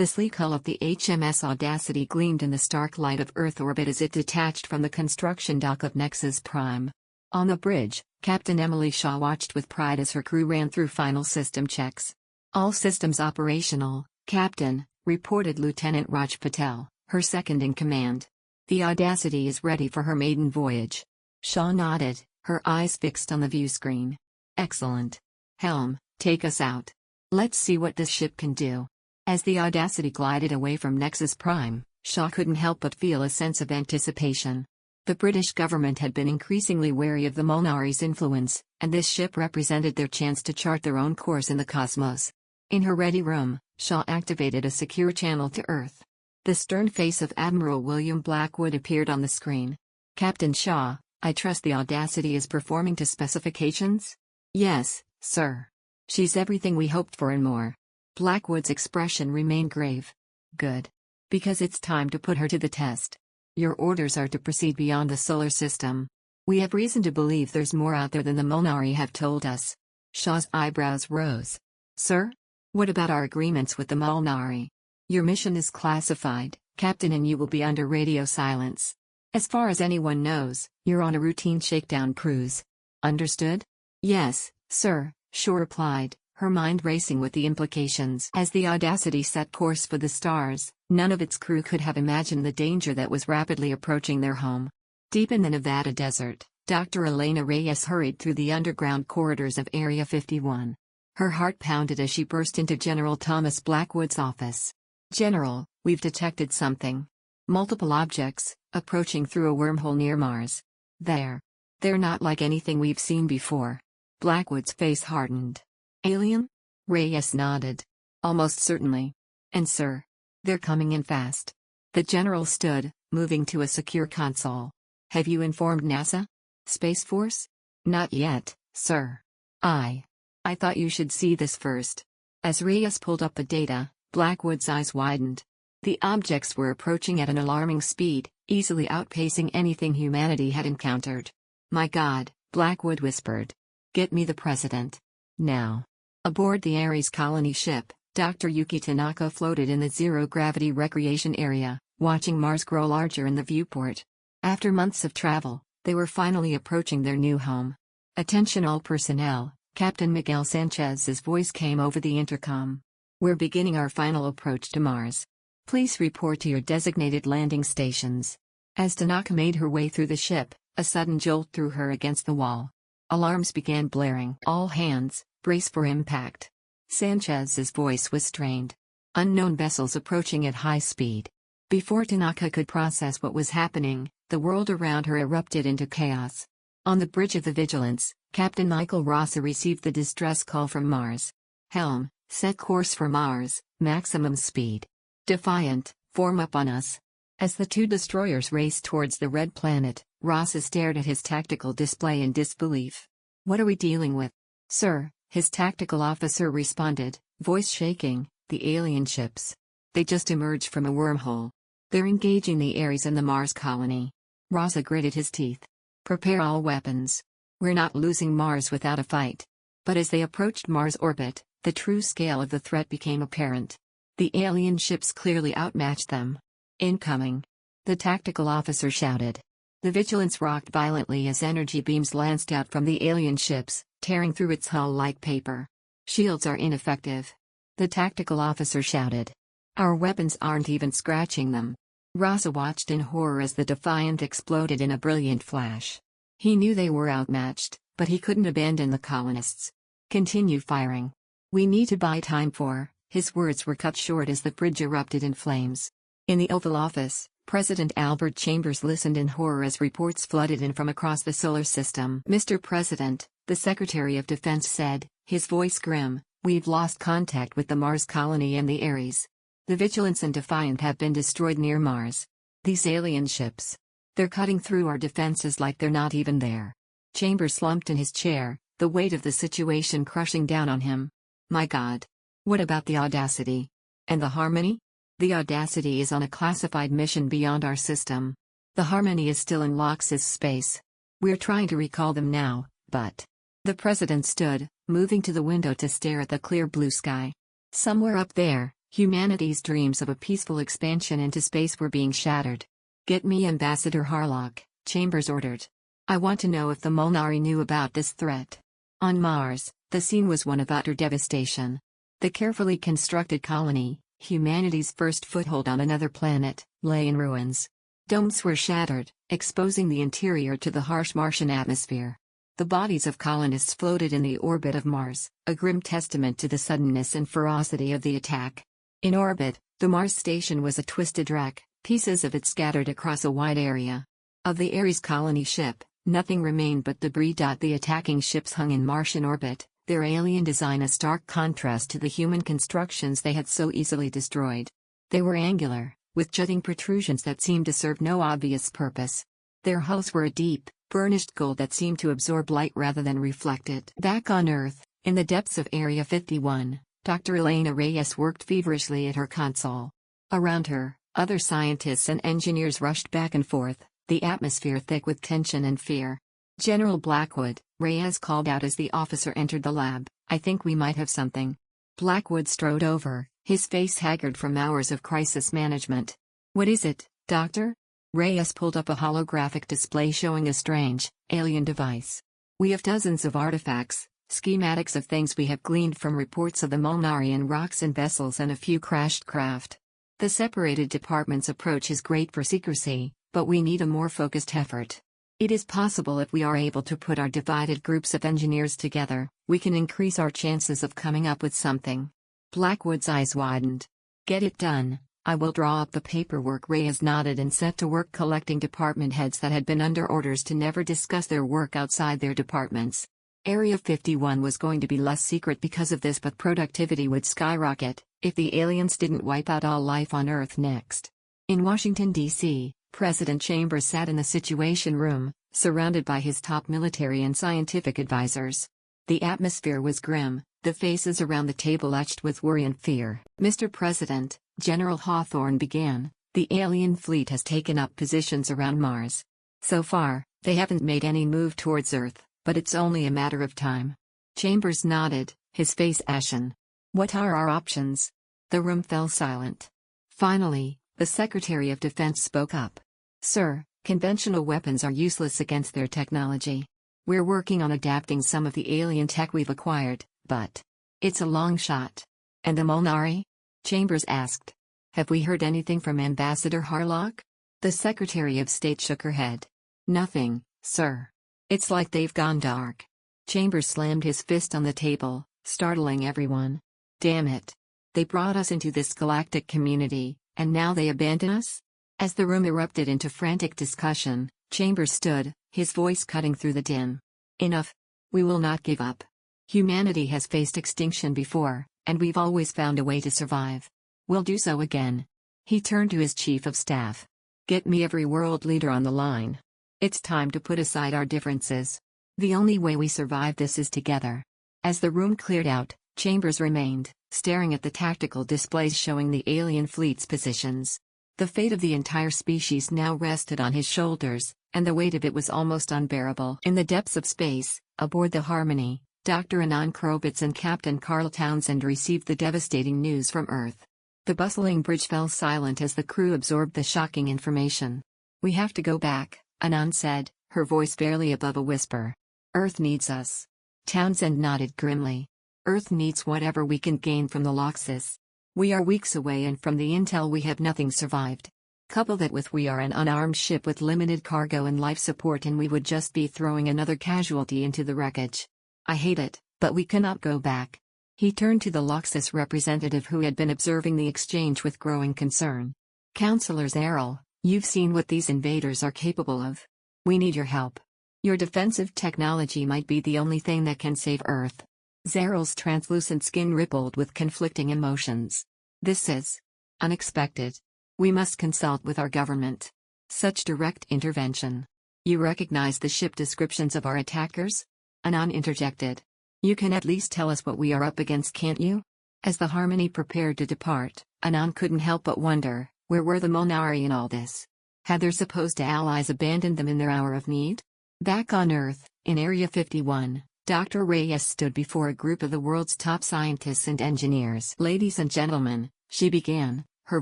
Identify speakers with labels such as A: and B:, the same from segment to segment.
A: The sleek hull of the HMS Audacity gleamed in the stark light of Earth orbit as it detached from the construction dock of Nexus Prime. On the bridge, Captain Emily Shaw watched with pride as her crew ran through final system checks. "All systems operational, Captain," reported Lieutenant Raj Patel, her second-in-command. "The Audacity is ready for her maiden voyage." Shaw nodded, her eyes fixed on the viewscreen. "Excellent. Helm, take us out. Let's see what this ship can do." As the Audacity glided away from Nexus Prime, Shaw couldn't help but feel a sense of anticipation. The British government had been increasingly wary of the Molnari's influence, and this ship represented their chance to chart their own course in the cosmos. In her ready room, Shaw activated a secure channel to Earth. The stern face of Admiral William Blackwood appeared on the screen. "Captain Shaw, I trust the Audacity is performing to specifications?" "Yes, sir. She's everything we hoped for and more." Blackwood's expression remained grave. "Good. Because it's time to put her to the test. Your orders are to proceed beyond the solar system. We have reason to believe there's more out there than the Molnari have told us." Shaw's eyebrows rose. "Sir? What about our agreements with the Molnari?" "Your mission is classified, Captain, and you will be under radio silence. As far as anyone knows, you're on a routine shakedown cruise." "Understood?" "Yes, sir," Shaw replied, her mind racing with the implications. As the Audacity set course for the stars, none of its crew could have imagined the danger that was rapidly approaching their home. Deep in the Nevada desert, Dr. Elena Reyes hurried through the underground corridors of Area 51. Her heart pounded as she burst into General Thomas Blackwood's office. "General, we've detected something. Multiple objects, approaching through a wormhole near Mars. They're not like anything we've seen before." Blackwood's face hardened. "Alien?" Reyes nodded. "Almost certainly. And sir, they're coming in fast." The general stood, moving to a secure console. "Have you informed NASA? Space Force?" "Not yet, sir. I thought you should see this first." As Reyes pulled up the data, Blackwood's eyes widened. The objects were approaching at an alarming speed, easily outpacing anything humanity had encountered. "My God," Blackwood whispered. "Get me the president. Now." Aboard the Ares colony ship, Dr. Yuki Tanaka floated in the zero-gravity recreation area, watching Mars grow larger in the viewport. After months of travel, they were finally approaching their new home. "Attention all personnel," Captain Miguel Sanchez's voice came over the intercom. "We're beginning our final approach to Mars. Please report to your designated landing stations." As Tanaka made her way through the ship, a sudden jolt threw her against the wall. Alarms began blaring. "All hands, brace for impact." Sanchez's voice was strained. Unknown vessels approaching at high speed. Before Tanaka could process what was happening, the world around her erupted into chaos. On the bridge of the Vigilance, Captain Michael Rosser received the distress call from Mars. "Helm, set course for Mars, maximum speed. Defiant, form up on us." As the two destroyers raced towards the red planet, Rosser stared at his tactical display in disbelief. "What are we dealing with?" "Sir," his tactical officer responded, voice shaking, "the alien ships. They just emerged from a wormhole. They're engaging the Ares and the Mars colony." Rosser gritted his teeth. "Prepare all weapons. We're not losing Mars without a fight." But as they approached Mars orbit, the true scale of the threat became apparent. The alien ships clearly outmatched them. "Incoming!" the tactical officer shouted. The Vigilance rocked violently as energy beams lanced out from the alien ships, tearing through its hull like paper. "Shields are ineffective," the tactical officer shouted. "Our weapons aren't even scratching them." Rosser watched in horror as the Defiant exploded in a brilliant flash. He knew they were outmatched, but he couldn't abandon the colonists. "Continue firing. We need to buy time for..." His words were cut short as the bridge erupted in flames. In the Oval Office, President Albert Chambers listened in horror as reports flooded in from across the solar system. "Mr. President," the Secretary of Defense said, his voice grim, "we've lost contact with the Mars colony and the Ares. The Vigilance and Defiant have been destroyed near Mars. These alien ships. They're cutting through our defenses like they're not even there." Chambers slumped in his chair, the weight of the situation crushing down on him. "My God. What about the Audacity? And the Harmony?" "The Audacity is on a classified mission beyond our system. The Harmony is still in Lox's space. We're trying to recall them now, but..." The president stood, moving to the window to stare at the clear blue sky. "Somewhere up there," Humanity's dreams of a peaceful expansion into space were being shattered. "Get me Ambassador Harlock," Chambers ordered. "I want to know if the Molnari knew about this threat." On Mars, the scene was one of utter devastation. The carefully constructed colony, humanity's first foothold on another planet, lay in ruins. Domes were shattered, exposing the interior to the harsh Martian atmosphere. The bodies of colonists floated in the orbit of Mars, a grim testament to the suddenness and ferocity of the attack. In orbit, the Mars station was a twisted wreck, pieces of it scattered across a wide area. Of the Ares colony ship, nothing remained but debris. The attacking ships hung in Martian orbit, their alien design a stark contrast to the human constructions they had so easily destroyed. They were angular, with jutting protrusions that seemed to serve no obvious purpose. Their hulls were a deep, burnished gold that seemed to absorb light rather than reflect it. Back on Earth, in the depths of Area 51, Dr. Elena Reyes worked feverishly at her console. Around her, other scientists and engineers rushed back and forth, the atmosphere thick with tension and fear. "General Blackwood," Reyes called out as the officer entered the lab, "I think we might have something." Blackwood strode over, his face haggard from hours of crisis management. "What is it, Doctor?" Reyes pulled up a holographic display showing a strange, alien device. "We have dozens of artifacts, schematics of things we have gleaned from reports of the Molnarian rocks and vessels and a few crashed craft. The separated departments' approach is great for secrecy, but we need a more focused effort. It is possible if we are able to put our divided groups of engineers together, we can increase our chances of coming up with something." Blackwood's eyes widened. "Get it done. I will draw up the paperwork." Reyes nodded and set to work collecting department heads that had been under orders to never discuss their work outside their departments. Area 51 was going to be less secret because of this, but productivity would skyrocket if the aliens didn't wipe out all life on Earth next. In Washington, D.C., President Chambers sat in the Situation Room, surrounded by his top military and scientific advisors. The atmosphere was grim, the faces around the table etched with worry and fear. "Mr. President," General Hawthorne began, "the alien fleet has taken up positions around Mars. So far, they haven't made any move towards Earth, but it's only a matter of time." Chambers nodded, his face ashen. "What are our options?" The room fell silent. Finally, the Secretary of Defense spoke up. "Sir, conventional weapons are useless against their technology. We're working on adapting some of the alien tech we've acquired, but it's a long shot." "And the Molnari?" Chambers asked. "Have we heard anything from Ambassador Harlock?" The Secretary of State shook her head. "Nothing, sir. It's like they've gone dark." Chambers slammed his fist on the table, startling everyone. "Damn it. They brought us into this galactic community, and now they abandon us?" As the room erupted into frantic discussion, Chambers stood, his voice cutting through the din. "Enough. We will not give up. Humanity has faced extinction before, and we've always found a way to survive. We'll do so again." He turned to his chief of staff. "Get me every world leader on the line. It's time to put aside our differences. The only way we survive this is together." As the room cleared out, Chambers remained, staring at the tactical displays showing the alien fleet's positions. The fate of the entire species now rested on his shoulders, and the weight of it was almost unbearable. In the depths of space, aboard the Harmony, Dr. Anand Krobitz and Captain Carl Townsend received the devastating news from Earth. The bustling bridge fell silent as the crew absorbed the shocking information. "We have to go back," Anand said, her voice barely above a whisper. "Earth needs us." Townsend nodded grimly. "Earth needs whatever we can gain from the Loxus. We are weeks away, and from the intel we have nothing survived. Couple that with we are an unarmed ship with limited cargo and life support, and we would just be throwing another casualty into the wreckage. I hate it, but we cannot go back." He turned to the Loxus representative who had been observing the exchange with growing concern. "Counselor Zarel, you've seen what these invaders are capable of. We need your help. Your defensive technology might be the only thing that can save Earth." Zarel's translucent skin rippled with conflicting emotions. "This is unexpected. We must consult with our government. Such direct intervention. You recognize the ship descriptions of our attackers?" Anand interjected. "You can at least tell us what we are up against, can't you?" As the Harmony prepared to depart, Anand couldn't help but wonder, where were the Molnari in all this? Had their supposed allies abandoned them in their hour of need? Back on Earth, in Area 51, Dr. Reyes stood before a group of the world's top scientists and engineers. "Ladies and gentlemen, She began, her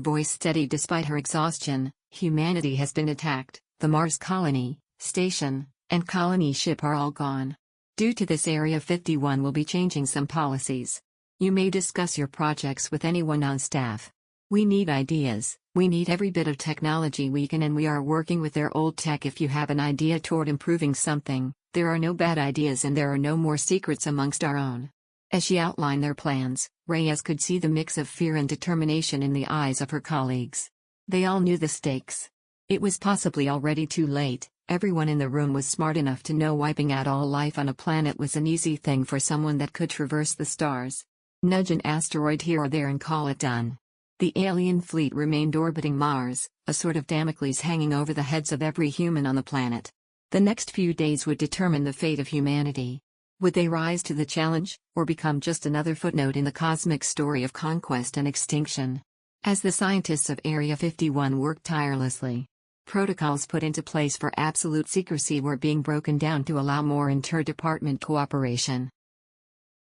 A: voice steady despite her exhaustion. Humanity has been attacked, the Mars colony, station, and colony ship are all gone. Due to this, Area 51 will be changing some policies. You may discuss your projects with anyone on staff. We need ideas, we need every bit of technology we can, and we are working with their old tech. If you have an idea toward improving something, there are no bad ideas and there are no more secrets amongst our own. As she outlined their plans, Reyes could see the mix of fear and determination in the eyes of her colleagues. They all knew the stakes. It was possibly already too late. Everyone in the room was smart enough to know wiping out all life on a planet was an easy thing for someone that could traverse the stars. Nudge an asteroid here or there and call it done. The alien fleet remained orbiting Mars, a sort of Damocles hanging over the heads of every human on the planet. The next few days would determine the fate of humanity. Would they rise to the challenge, or become just another footnote in the cosmic story of conquest and extinction? As the scientists of Area 51 worked tirelessly, protocols put into place for absolute secrecy were being broken down to allow more inter-department cooperation.